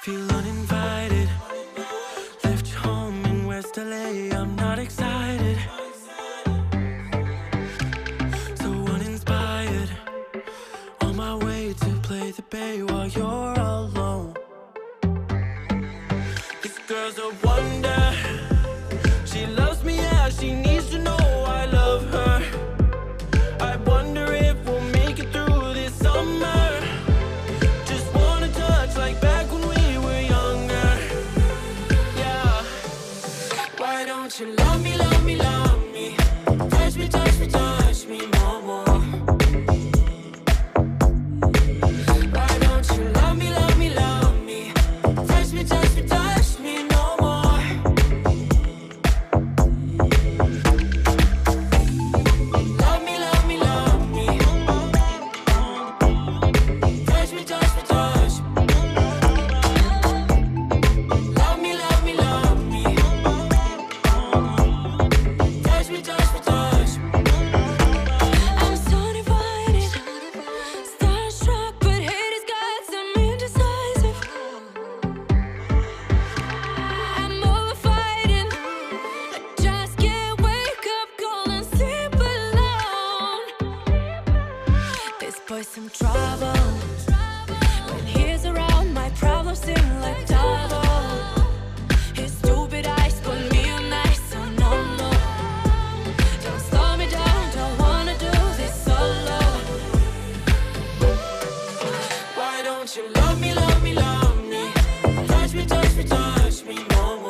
feel uninvited. Left you home in West LA, I'm not excited. So uninspired, on my way to play the bay while you're alone. This girl's a wonder. She loves me, yeah, she needs to know I love her. I wonder if we'll make it through this summer. Just wanna touch like back when we were younger. Yeah. Why don't you love me, love me, love me? Touch me, touch me, touch me no more. Why don't you love me, love me, love me? Touch me, touch me, touch me no more. Love me, love me, love me. Touch me, touch me, touch me. Love me, love me, love me. Touch me, touch me, touch me. I'm so divided, starstruck, but haters got some indecisive. I'm over fighting, I just can't wake up cold and sleep alone. This boy's some trouble. When he's around, my problems seem like double. His stupid eyes put me on ice, so no, no. Don't slow me down, don't wanna do this solo. Why don't you love me, love me, love me? Touch me, touch me, touch me no more.